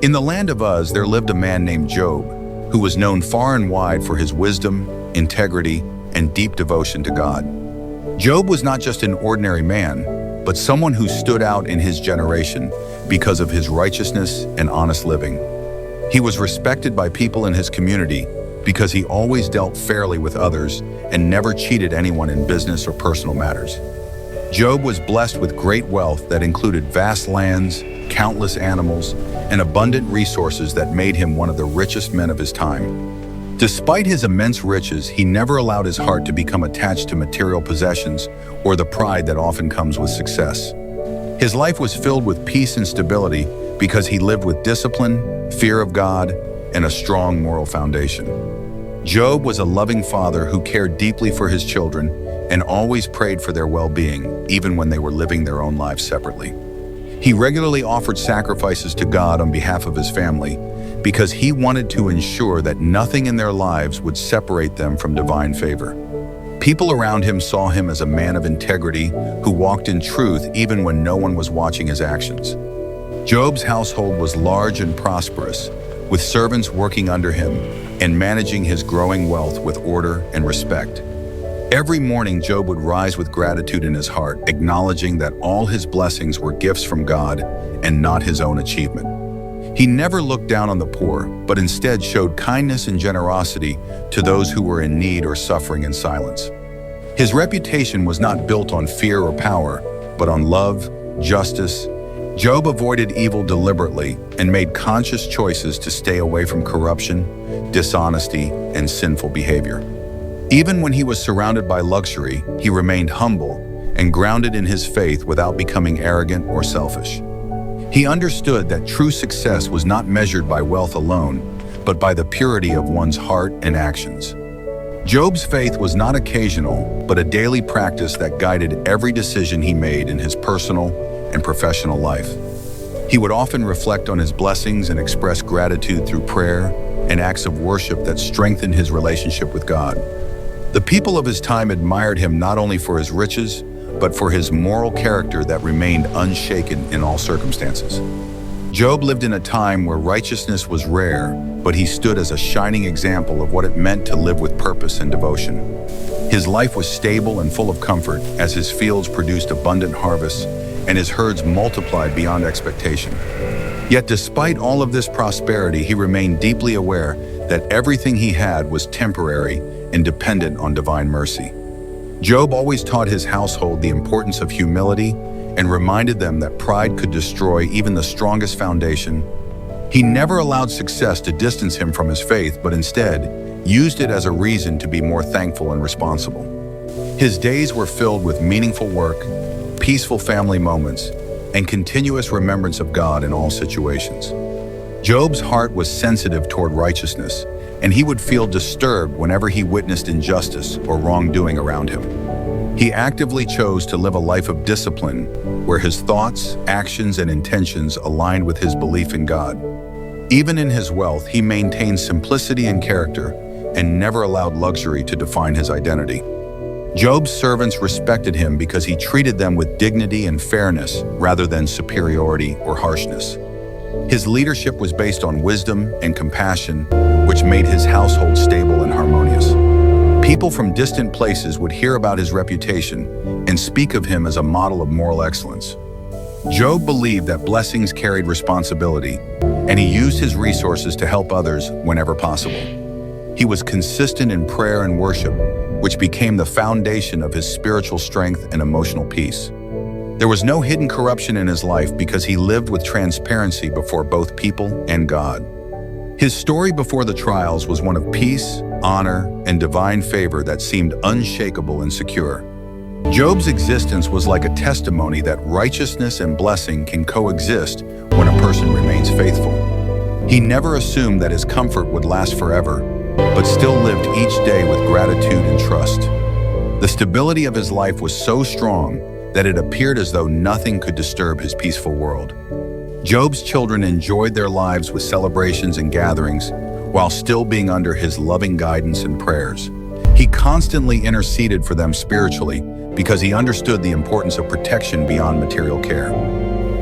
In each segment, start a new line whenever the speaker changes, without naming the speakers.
In the land of Uz, there lived a man named Job, who was known far and wide for his wisdom, integrity, and deep devotion to God. Job was not just an ordinary man, but someone who stood out in his generation because of his righteousness and honest living. He was respected by people in his community because he always dealt fairly with others and never cheated anyone in business or personal matters. Job was blessed with great wealth that included vast lands, countless animals, and abundant resources that made him one of the richest men of his time. Despite his immense riches, he never allowed his heart to become attached to material possessions or the pride that often comes with success. His life was filled with peace and stability because he lived with discipline, fear of God, and a strong moral foundation. Job was a loving father who cared deeply for his children and always prayed for their well-being, even when they were living their own lives separately. He regularly offered sacrifices to God on behalf of his family because he wanted to ensure that nothing in their lives would separate them from divine favor. People around him saw him as a man of integrity who walked in truth even when no one was watching his actions. Job's household was large and prosperous, with servants working under him and managing his growing wealth with order and respect. Every morning, Job would rise with gratitude in his heart, acknowledging that all his blessings were gifts from God and not his own achievement. He never looked down on the poor, but instead showed kindness and generosity to those who were in need or suffering in silence. His reputation was not built on fear or power, but on love, justice. Job avoided evil deliberately and made conscious choices to stay away from corruption, dishonesty, and sinful behavior. Even when he was surrounded by luxury, he remained humble and grounded in his faith without becoming arrogant or selfish. He understood that true success was not measured by wealth alone, but by the purity of one's heart and actions. Job's faith was not occasional, but a daily practice that guided every decision he made in his personal and professional life. He would often reflect on his blessings and express gratitude through prayer and acts of worship that strengthened his relationship with God. The people of his time admired him not only for his riches, but for his moral character that remained unshaken in all circumstances. Job lived in a time where righteousness was rare, but he stood as a shining example of what it meant to live with purpose and devotion. His life was stable and full of comfort as his fields produced abundant harvests and his herds multiplied beyond expectation. Yet despite all of this prosperity, he remained deeply aware that everything he had was temporary and dependent on divine mercy. Job always taught his household the importance of humility and reminded them that pride could destroy even the strongest foundation. He never allowed success to distance him from his faith, but instead used it as a reason to be more thankful and responsible. His days were filled with meaningful work, peaceful family moments, and continuous remembrance of God in all situations. Job's heart was sensitive toward righteousness, and he would feel disturbed whenever he witnessed injustice or wrongdoing around him. He actively chose to live a life of discipline where his thoughts, actions, and intentions aligned with his belief in God. Even in his wealth, he maintained simplicity and character and never allowed luxury to define his identity. Job's servants respected him because he treated them with dignity and fairness rather than superiority or harshness. His leadership was based on wisdom and compassion, which made his household stable and harmonious. People from distant places would hear about his reputation and speak of him as a model of moral excellence. Job believed that blessings carried responsibility, and he used his resources to help others whenever possible. He was consistent in prayer and worship, which became the foundation of his spiritual strength and emotional peace. There was no hidden corruption in his life because he lived with transparency before both people and God. His story before the trials was one of peace, honor, and divine favor that seemed unshakable and secure. Job's existence was like a testimony that righteousness and blessing can coexist when a person remains faithful. He never assumed that his comfort would last forever, but still lived each day with gratitude and trust. The stability of his life was so strong that it appeared as though nothing could disturb his peaceful world. Job's children enjoyed their lives with celebrations and gatherings, while still being under his loving guidance and prayers. He constantly interceded for them spiritually because he understood the importance of protection beyond material care.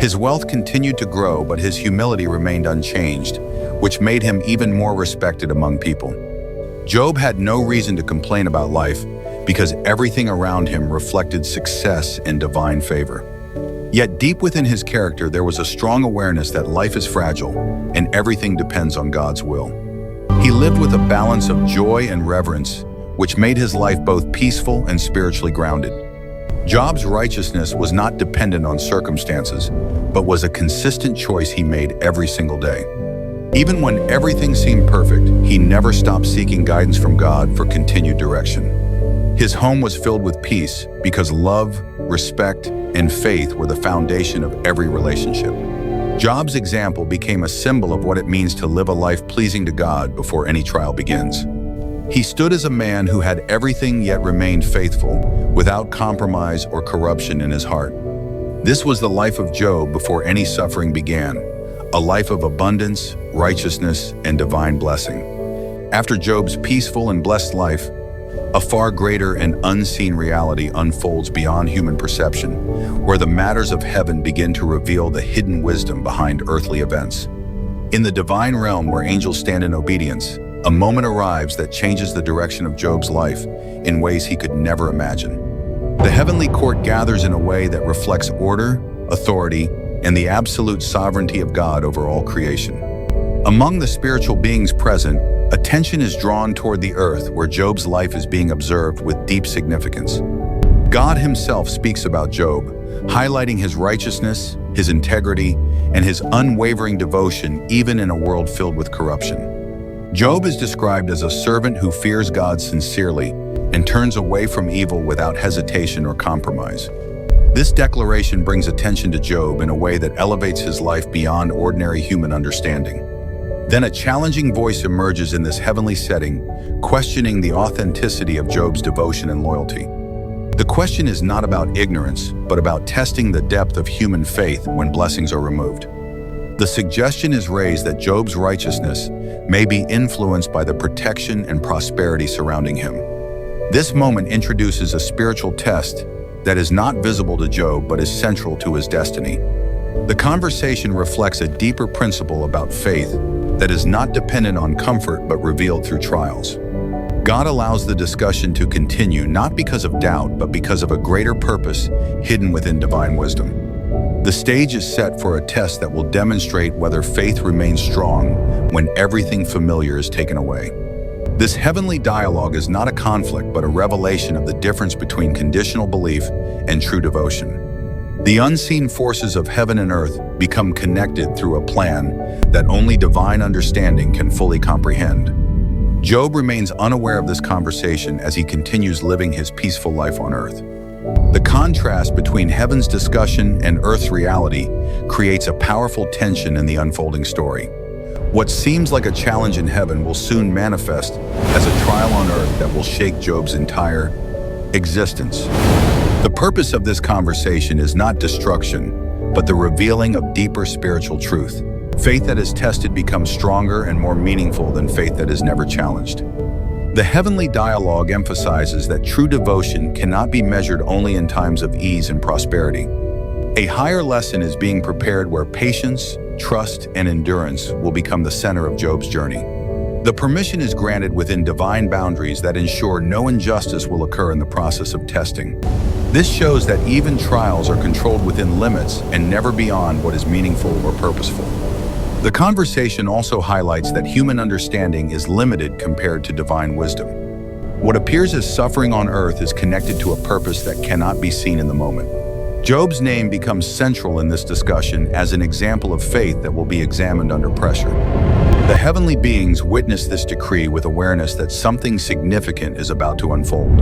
His wealth continued to grow, but his humility remained unchanged, which made him even more respected among people. Job had no reason to complain about life because everything around him reflected success and divine favor. Yet deep within his character, there was a strong awareness that life is fragile and everything depends on God's will. He lived with a balance of joy and reverence, which made his life both peaceful and spiritually grounded. Job's righteousness was not dependent on circumstances, but was a consistent choice he made every single day. Even when everything seemed perfect, he never stopped seeking guidance from God for continued direction. His home was filled with peace because love, respect, and faith were the foundation of every relationship. Job's example became a symbol of what it means to live a life pleasing to God before any trial begins. He stood as a man who had everything yet remained faithful, without compromise or corruption in his heart. This was the life of Job before any suffering began, a life of abundance, righteousness, and divine blessing. After Job's peaceful and blessed life, a far greater and unseen reality unfolds beyond human perception, where the matters of heaven begin to reveal the hidden wisdom behind earthly events. In the divine realm where angels stand in obedience, a moment arrives that changes the direction of Job's life in ways he could never imagine. The heavenly court gathers in a way that reflects order, authority, and the absolute sovereignty of God over all creation. Among the spiritual beings present, attention is drawn toward the earth where Job's life is being observed with deep significance. God himself speaks about Job, highlighting his righteousness, his integrity, and his unwavering devotion even in a world filled with corruption. Job is described as a servant who fears God sincerely and turns away from evil without hesitation or compromise. This declaration brings attention to Job in a way that elevates his life beyond ordinary human understanding. Then a challenging voice emerges in this heavenly setting, questioning the authenticity of Job's devotion and loyalty. The question is not about ignorance, but about testing the depth of human faith when blessings are removed. The suggestion is raised that Job's righteousness may be influenced by the protection and prosperity surrounding him. This moment introduces a spiritual test that is not visible to Job but is central to his destiny. The conversation reflects a deeper principle about faith that is not dependent on comfort but revealed through trials. God allows the discussion to continue not because of doubt but because of a greater purpose hidden within divine wisdom. The stage is set for a test that will demonstrate whether faith remains strong when everything familiar is taken away. This heavenly dialogue is not a conflict but a revelation of the difference between conditional belief and true devotion. The unseen forces of heaven and earth become connected through a plan that only divine understanding can fully comprehend. Job remains unaware of this conversation as he continues living his peaceful life on earth. The contrast between heaven's discussion and earth's reality creates a powerful tension in the unfolding story. What seems like a challenge in heaven will soon manifest as a trial on earth that will shake Job's entire existence. The purpose of this conversation is not destruction, but the revealing of deeper spiritual truth. Faith that is tested becomes stronger and more meaningful than faith that is never challenged. The heavenly dialogue emphasizes that true devotion cannot be measured only in times of ease and prosperity. A higher lesson is being prepared where patience, trust, and endurance will become the center of Job's journey. The permission is granted within divine boundaries that ensure no injustice will occur in the process of testing. This shows that even trials are controlled within limits and never beyond what is meaningful or purposeful. The conversation also highlights that human understanding is limited compared to divine wisdom. What appears as suffering on earth is connected to a purpose that cannot be seen in the moment. Job's name becomes central in this discussion as an example of faith that will be examined under pressure. The heavenly beings witness this decree with awareness that something significant is about to unfold.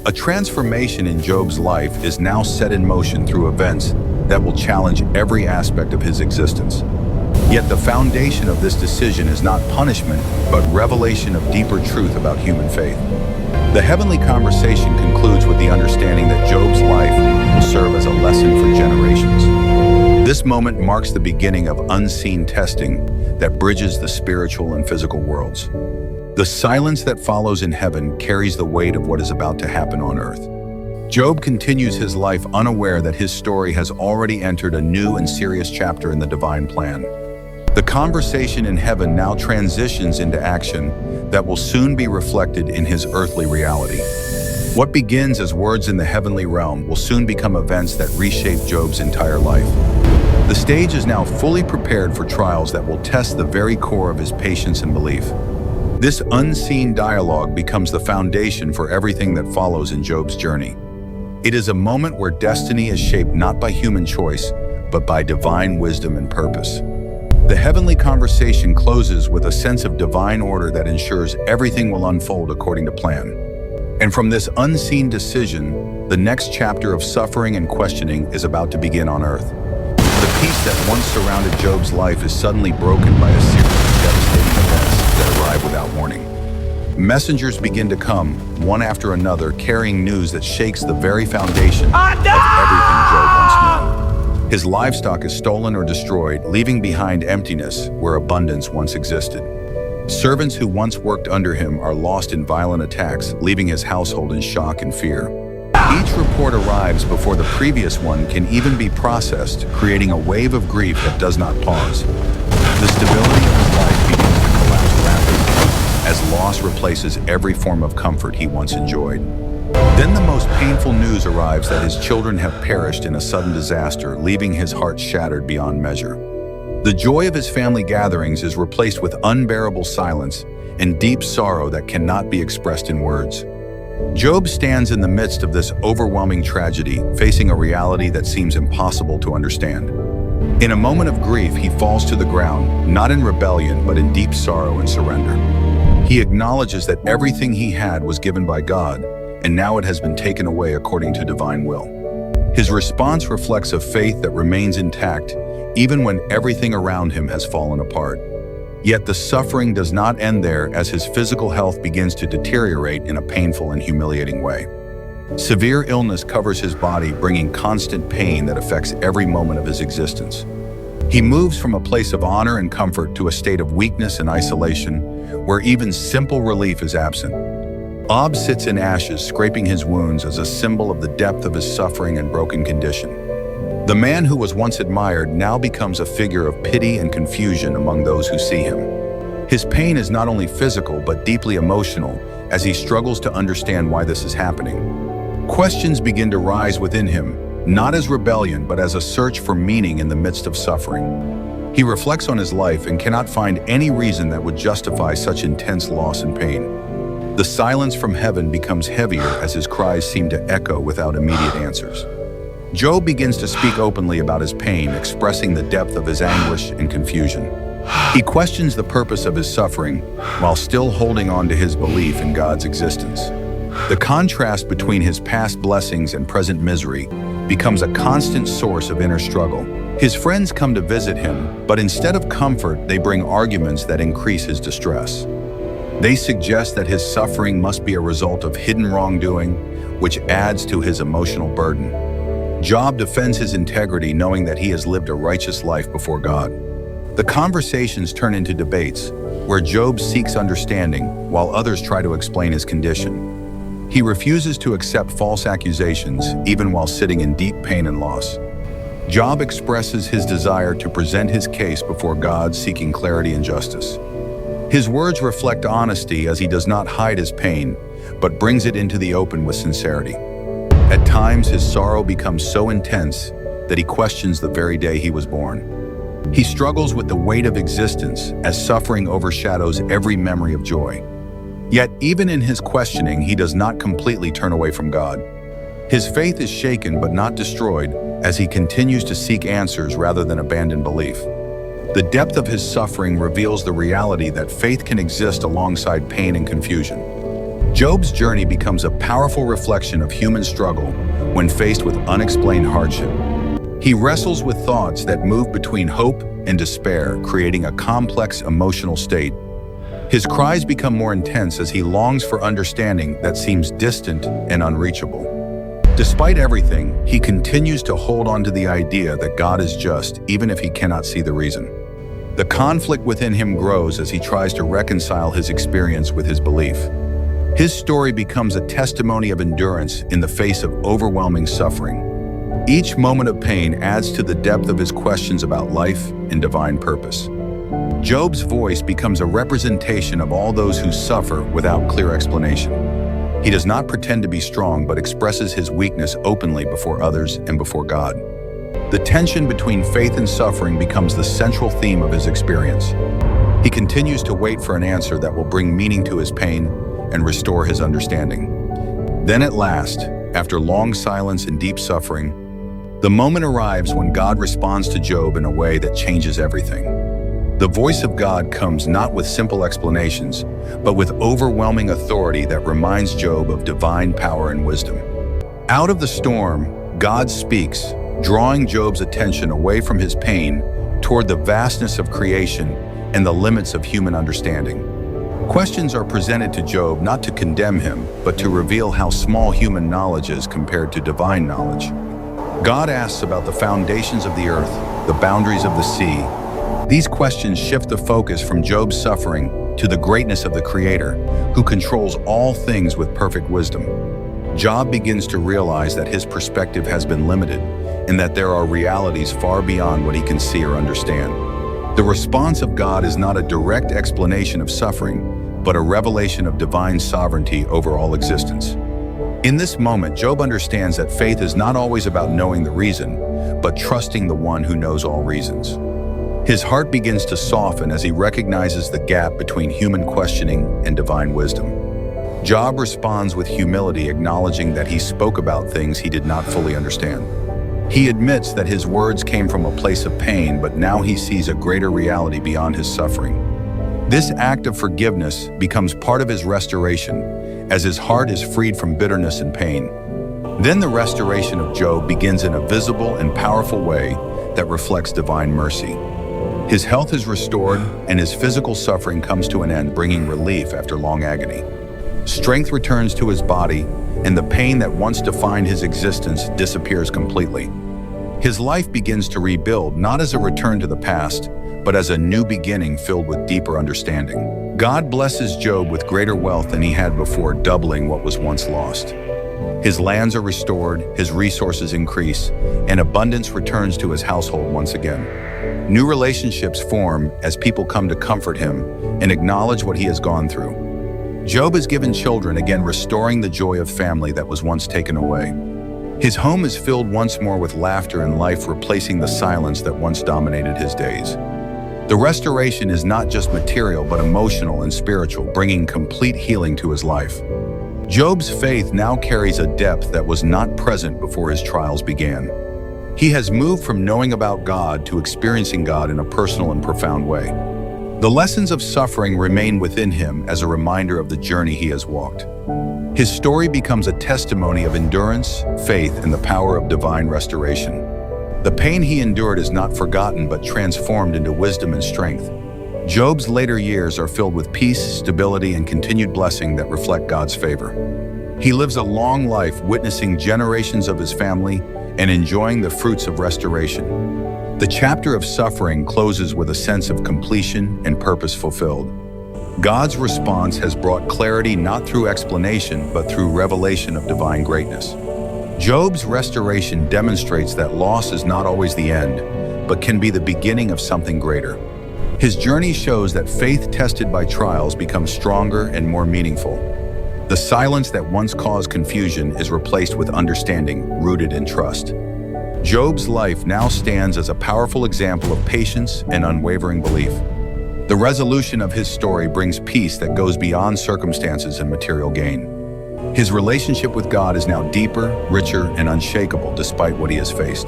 A transformation in Job's life is now set in motion through events that will challenge every aspect of his existence. Yet the foundation of this decision is not punishment, but revelation of deeper truth about human faith. The heavenly conversation concludes with the understanding that Job's life will serve as a lesson for generations. This moment marks the beginning of unseen testing that bridges the spiritual and physical worlds. The silence that follows in heaven carries the weight of what is about to happen on earth. Job continues his life unaware that his story has already entered a new and serious chapter in the divine plan. The conversation in heaven now transitions into action that will soon be reflected in his earthly reality. What begins as words in the heavenly realm will soon become events that reshape Job's entire life. The stage is now fully prepared for trials that will test the very core of his patience and belief. This unseen dialogue becomes the foundation for everything that follows in Job's journey. It is a moment where destiny is shaped not by human choice, but by divine wisdom and purpose. The heavenly conversation closes with a sense of divine order that ensures everything will unfold according to plan. And from this unseen decision, the next chapter of suffering and questioning is about to begin on earth. The peace that once surrounded Job's life is suddenly broken by a series of devastating events that arrive without warning. Messengers begin to come, one after another, carrying news that shakes the very foundation of everything Job once knew. His livestock is stolen or destroyed, leaving behind emptiness where abundance once existed. Servants who once worked under him are lost in violent attacks, leaving his household in shock and fear. Each report arrives before the previous one can even be processed, creating a wave of grief that does not pause. The stability of his life begins to collapse rapidly, as loss replaces every form of comfort he once enjoyed. Then the most painful news arrives that his children have perished in a sudden disaster, leaving his heart shattered beyond measure. The joy of his family gatherings is replaced with unbearable silence and deep sorrow that cannot be expressed in words. Job stands in the midst of this overwhelming tragedy, facing a reality that seems impossible to understand. In a moment of grief, he falls to the ground, not in rebellion, but in deep sorrow and surrender. He acknowledges that everything he had was given by God, and now it has been taken away according to divine will. His response reflects a faith that remains intact, even when everything around him has fallen apart. Yet the suffering does not end there, as his physical health begins to deteriorate in a painful and humiliating way. Severe illness covers his body, bringing constant pain that affects every moment of his existence. He moves from a place of honor and comfort to a state of weakness and isolation, where even simple relief is absent. Job sits in ashes, scraping his wounds as a symbol of the depth of his suffering and broken condition. The man who was once admired now becomes a figure of pity and confusion among those who see him. His pain is not only physical but deeply emotional, as he struggles to understand why this is happening. Questions begin to rise within him, not as rebellion but as a search for meaning in the midst of suffering. He reflects on his life and cannot find any reason that would justify such intense loss and pain. The silence from heaven becomes heavier as his cries seem to echo without immediate answers. Job begins to speak openly about his pain, expressing the depth of his anguish and confusion. He questions the purpose of his suffering while still holding on to his belief in God's existence. The contrast between his past blessings and present misery becomes a constant source of inner struggle. His friends come to visit him, but instead of comfort, they bring arguments that increase his distress. They suggest that his suffering must be a result of hidden wrongdoing, which adds to his emotional burden. Job defends his integrity, knowing that he has lived a righteous life before God. The conversations turn into debates, where Job seeks understanding while others try to explain his condition. He refuses to accept false accusations, even while sitting in deep pain and loss. Job expresses his desire to present his case before God, seeking clarity and justice. His words reflect honesty, as he does not hide his pain, but brings it into the open with sincerity. At times, his sorrow becomes so intense that he questions the very day he was born. He struggles with the weight of existence, as suffering overshadows every memory of joy. Yet, even in his questioning, he does not completely turn away from God. His faith is shaken but not destroyed, as he continues to seek answers rather than abandon belief. The depth of his suffering reveals the reality that faith can exist alongside pain and confusion. Job's journey becomes a powerful reflection of human struggle when faced with unexplained hardship. He wrestles with thoughts that move between hope and despair, creating a complex emotional state. His cries become more intense as he longs for understanding that seems distant and unreachable. Despite everything, he continues to hold on to the idea that God is just, even if he cannot see the reason. The conflict within him grows as he tries to reconcile his experience with his belief. His story becomes a testimony of endurance in the face of overwhelming suffering. Each moment of pain adds to the depth of his questions about life and divine purpose. Job's voice becomes a representation of all those who suffer without clear explanation. He does not pretend to be strong, but expresses his weakness openly before others and before God. The tension between faith and suffering becomes the central theme of his experience. He continues to wait for an answer that will bring meaning to his pain and restore his understanding. Then at last, after long silence and deep suffering, the moment arrives when God responds to Job in a way that changes everything. The voice of God comes not with simple explanations, but with overwhelming authority that reminds Job of divine power and wisdom. Out of the storm, God speaks, drawing Job's attention away from his pain toward the vastness of creation and the limits of human understanding. Questions are presented to Job not to condemn him, but to reveal how small human knowledge is compared to divine knowledge. God asks about the foundations of the earth, the boundaries of the sea. These questions shift the focus from Job's suffering to the greatness of the Creator, who controls all things with perfect wisdom. Job begins to realize that his perspective has been limited and that there are realities far beyond what he can see or understand. The response of God is not a direct explanation of suffering, but a revelation of divine sovereignty over all existence. In this moment, Job understands that faith is not always about knowing the reason, but trusting the one who knows all reasons. His heart begins to soften as he recognizes the gap between human questioning and divine wisdom. Job responds with humility, acknowledging that he spoke about things he did not fully understand. He admits that his words came from a place of pain, but now he sees a greater reality beyond his suffering. This act of forgiveness becomes part of his restoration, as his heart is freed from bitterness and pain. Then the restoration of Job begins in a visible and powerful way that reflects divine mercy. His health is restored, and his physical suffering comes to an end, bringing relief after long agony. Strength returns to his body, and the pain that once defined his existence disappears completely. His life begins to rebuild, not as a return to the past, but as a new beginning filled with deeper understanding. God blesses Job with greater wealth than he had before, doubling what was once lost. His lands are restored, his resources increase, and abundance returns to his household once again. New relationships form as people come to comfort him and acknowledge what he has gone through. Job is given children, again restoring the joy of family that was once taken away. His home is filled once more with laughter and life, replacing the silence that once dominated his days. The restoration is not just material, but emotional and spiritual, bringing complete healing to his life. Job's faith now carries a depth that was not present before his trials began. He has moved from knowing about God to experiencing God in a personal and profound way. The lessons of suffering remain within him as a reminder of the journey he has walked. His story becomes a testimony of endurance, faith, and the power of divine restoration. The pain he endured is not forgotten, but transformed into wisdom and strength. Job's later years are filled with peace, stability, and continued blessing that reflect God's favor. He lives a long life, witnessing generations of his family and enjoying the fruits of restoration. The chapter of suffering closes with a sense of completion and purpose fulfilled. God's response has brought clarity not through explanation, but through revelation of divine greatness. Job's restoration demonstrates that loss is not always the end, but can be the beginning of something greater. His journey shows that faith tested by trials becomes stronger and more meaningful. The silence that once caused confusion is replaced with understanding rooted in trust. Job's life now stands as a powerful example of patience and unwavering belief. The resolution of his story brings peace that goes beyond circumstances and material gain. His relationship with God is now deeper, richer, and unshakable despite what he has faced.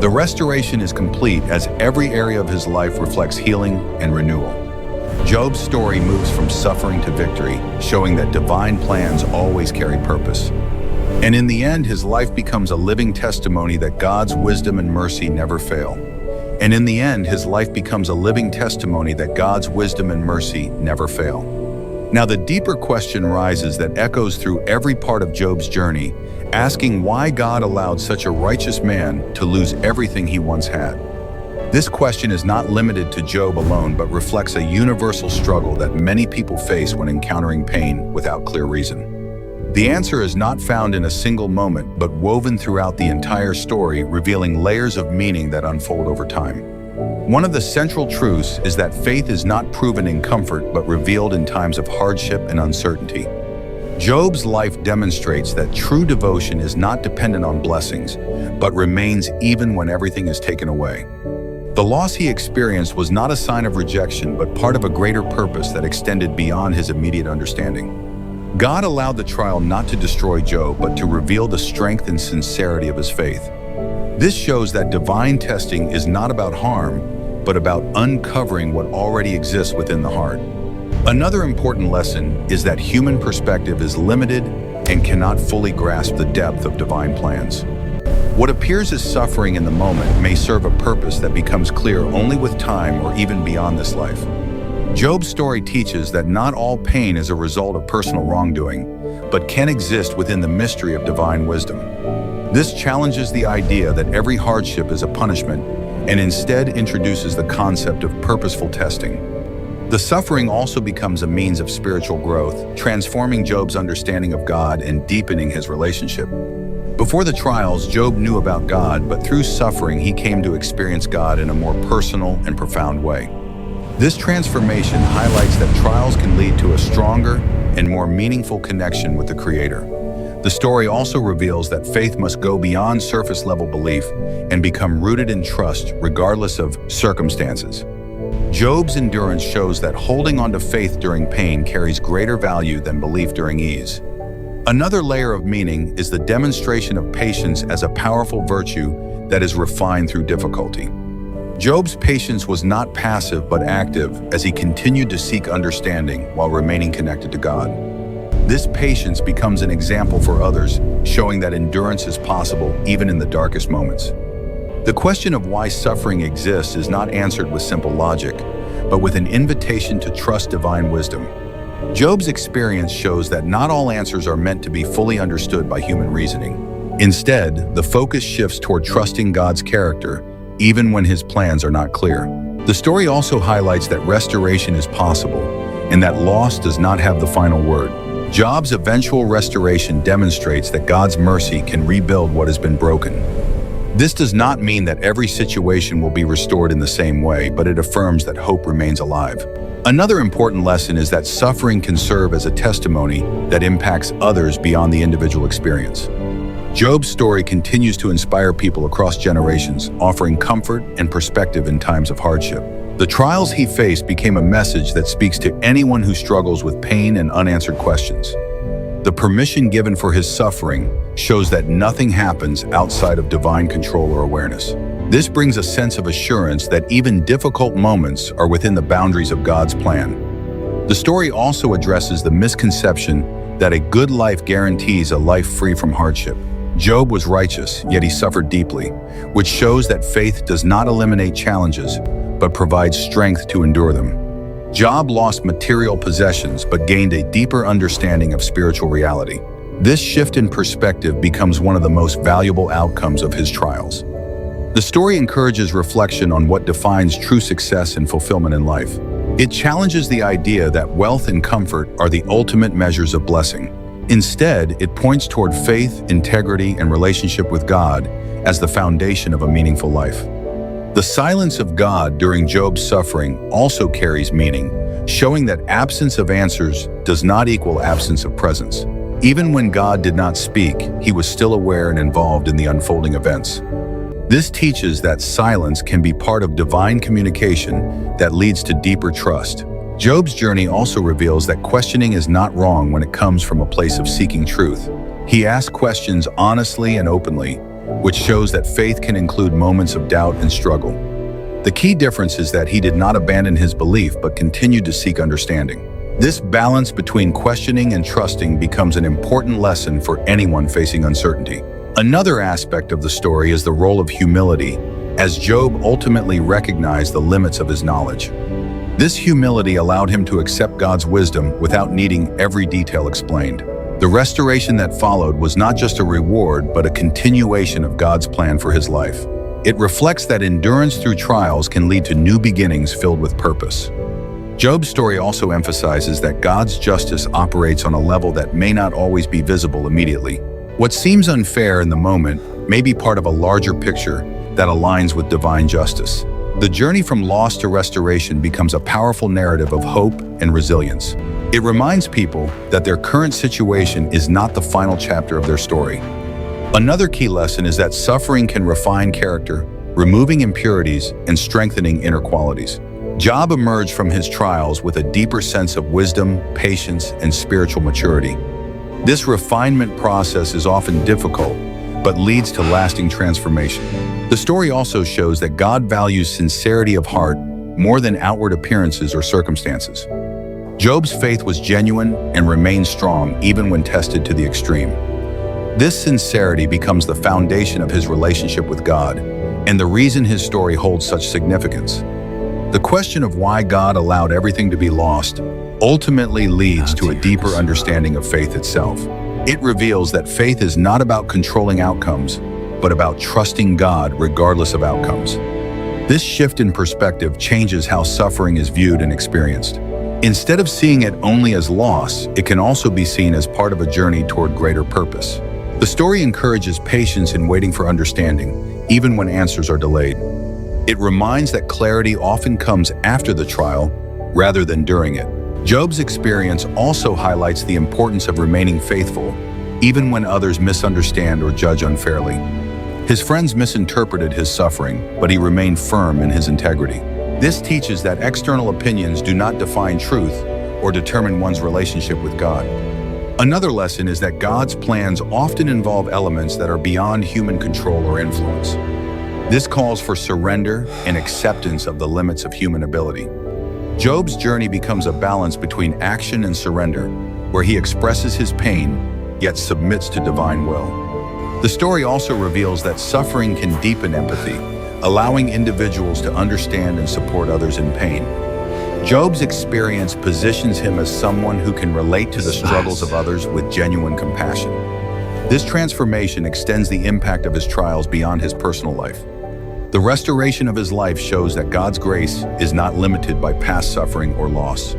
The restoration is complete as every area of his life reflects healing and renewal. Job's story moves from suffering to victory, showing that divine plans always carry purpose. And in the end, his life becomes a living testimony that God's wisdom and mercy never fail. And in the end, his life becomes a living testimony that God's wisdom and mercy never fail. Now, the deeper question rises that echoes through every part of Job's journey, asking why God allowed such a righteous man to lose everything he once had. This question is not limited to Job alone, but reflects a universal struggle that many people face when encountering pain without clear reason. The answer is not found in a single moment, but woven throughout the entire story, revealing layers of meaning that unfold over time. One of the central truths is that faith is not proven in comfort, but revealed in times of hardship and uncertainty. Job's life demonstrates that true devotion is not dependent on blessings, but remains even when everything is taken away. The loss he experienced was not a sign of rejection, but part of a greater purpose that extended beyond his immediate understanding. God allowed the trial not to destroy Job, but to reveal the strength and sincerity of his faith. This shows that divine testing is not about harm, but about uncovering what already exists within the heart. Another important lesson is that human perspective is limited and cannot fully grasp the depth of divine plans. What appears as suffering in the moment may serve a purpose that becomes clear only with time or even beyond this life. Job's story teaches that not all pain is a result of personal wrongdoing, but can exist within the mystery of divine wisdom. This challenges the idea that every hardship is a punishment and instead introduces the concept of purposeful testing. The suffering also becomes a means of spiritual growth, transforming Job's understanding of God and deepening his relationship. Before the trials, Job knew about God, but through suffering, he came to experience God in a more personal and profound way. This transformation highlights that trials can lead to a stronger and more meaningful connection with the Creator. The story also reveals that faith must go beyond surface-level belief and become rooted in trust, regardless of circumstances. Job's endurance shows that holding on to faith during pain carries greater value than belief during ease. Another layer of meaning is the demonstration of patience as a powerful virtue that is refined through difficulty. Job's patience was not passive but active as he continued to seek understanding while remaining connected to God. This patience becomes an example for others, showing that endurance is possible even in the darkest moments. The question of why suffering exists is not answered with simple logic, but with an invitation to trust divine wisdom. Job's experience shows that not all answers are meant to be fully understood by human reasoning. Instead, the focus shifts toward trusting God's character, even when his plans are not clear. The story also highlights that restoration is possible, and that loss does not have the final word. Job's eventual restoration demonstrates that God's mercy can rebuild what has been broken. This does not mean that every situation will be restored in the same way, but it affirms that hope remains alive. Another important lesson is that suffering can serve as a testimony that impacts others beyond the individual experience. Job's story continues to inspire people across generations, offering comfort and perspective in times of hardship. The trials he faced became a message that speaks to anyone who struggles with pain and unanswered questions. The permission given for his suffering shows that nothing happens outside of divine control or awareness. This brings a sense of assurance that even difficult moments are within the boundaries of God's plan. The story also addresses the misconception that a good life guarantees a life free from hardship. Job was righteous, yet he suffered deeply, which shows that faith does not eliminate challenges, but provides strength to endure them. Job lost material possessions, but gained a deeper understanding of spiritual reality. This shift in perspective becomes one of the most valuable outcomes of his trials. The story encourages reflection on what defines true success and fulfillment in life. It challenges the idea that wealth and comfort are the ultimate measures of blessing. Instead, it points toward faith, integrity, and relationship with God as the foundation of a meaningful life. The silence of God during Job's suffering also carries meaning, showing that absence of answers does not equal absence of presence. Even when God did not speak, he was still aware and involved in the unfolding events. This teaches that silence can be part of divine communication that leads to deeper trust. Job's journey also reveals that questioning is not wrong when it comes from a place of seeking truth. He asked questions honestly and openly, which shows that faith can include moments of doubt and struggle. The key difference is that he did not abandon his belief but continued to seek understanding. This balance between questioning and trusting becomes an important lesson for anyone facing uncertainty. Another aspect of the story is the role of humility, as Job ultimately recognized the limits of his knowledge. This humility allowed him to accept God's wisdom without needing every detail explained. The restoration that followed was not just a reward, but a continuation of God's plan for his life. It reflects that endurance through trials can lead to new beginnings filled with purpose. Job's story also emphasizes that God's justice operates on a level that may not always be visible immediately. What seems unfair in the moment may be part of a larger picture that aligns with divine justice. The journey from loss to restoration becomes a powerful narrative of hope and resilience. It reminds people that their current situation is not the final chapter of their story. Another key lesson is that suffering can refine character, removing impurities and strengthening inner qualities. Job emerged from his trials with a deeper sense of wisdom, patience, and spiritual maturity. This refinement process is often difficult, but leads to lasting transformation. The story also shows that God values sincerity of heart more than outward appearances or circumstances. Job's faith was genuine and remained strong even when tested to the extreme. This sincerity becomes the foundation of his relationship with God, and the reason his story holds such significance. The question of why God allowed everything to be lost ultimately leads to a deeper understanding of faith itself. It reveals that faith is not about controlling outcomes, but about trusting God regardless of outcomes. This shift in perspective changes how suffering is viewed and experienced. Instead of seeing it only as loss, it can also be seen as part of a journey toward greater purpose. The story encourages patience in waiting for understanding, even when answers are delayed. It reminds that clarity often comes after the trial, rather than during it. Job's experience also highlights the importance of remaining faithful, even when others misunderstand or judge unfairly. His friends misinterpreted his suffering, but he remained firm in his integrity. This teaches that external opinions do not define truth or determine one's relationship with God. Another lesson is that God's plans often involve elements that are beyond human control or influence. This calls for surrender and acceptance of the limits of human ability. Job's journey becomes a balance between action and surrender, where he expresses his pain, yet submits to divine will. The story also reveals that suffering can deepen empathy, allowing individuals to understand and support others in pain. Job's experience positions him as someone who can relate to the struggles of others with genuine compassion. This transformation extends the impact of his trials beyond his personal life. The restoration of his life shows that God's grace is not limited by past suffering or loss.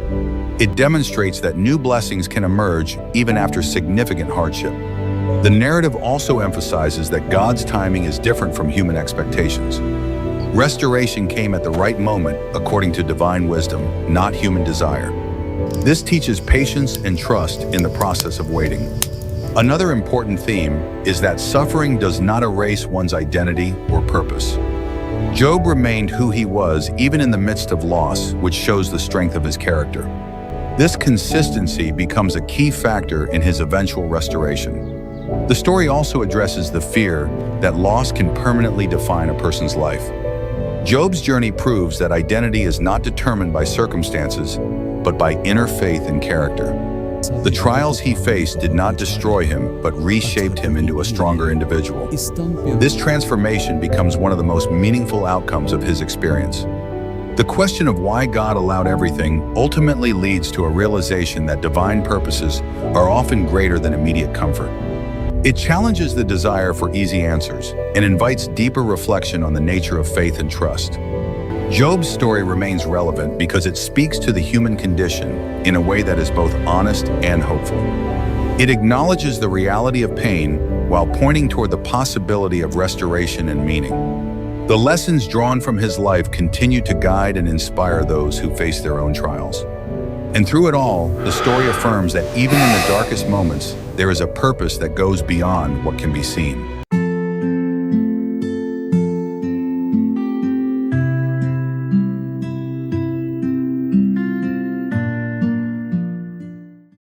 It demonstrates that new blessings can emerge even after significant hardship. The narrative also emphasizes that God's timing is different from human expectations. Restoration came at the right moment according to divine wisdom, not human desire. This teaches patience and trust in the process of waiting. Another important theme is that suffering does not erase one's identity or purpose. Job remained who he was even in the midst of loss, which shows the strength of his character. This consistency becomes a key factor in his eventual restoration. The story also addresses the fear that loss can permanently define a person's life. Job's journey proves that identity is not determined by circumstances, but by inner faith and character. The trials he faced did not destroy him, but reshaped him into a stronger individual. This transformation becomes one of the most meaningful outcomes of his experience. The question of why God allowed everything ultimately leads to a realization that divine purposes are often greater than immediate comfort. It challenges the desire for easy answers and invites deeper reflection on the nature of faith and trust. Job's story remains relevant because it speaks to the human condition in a way that is both honest and hopeful. It acknowledges the reality of pain while pointing toward the possibility of restoration and meaning. The lessons drawn from his life continue to guide and inspire those who face their own trials. And through it all, the story affirms that even in the darkest moments, there is a purpose that goes beyond what can be seen.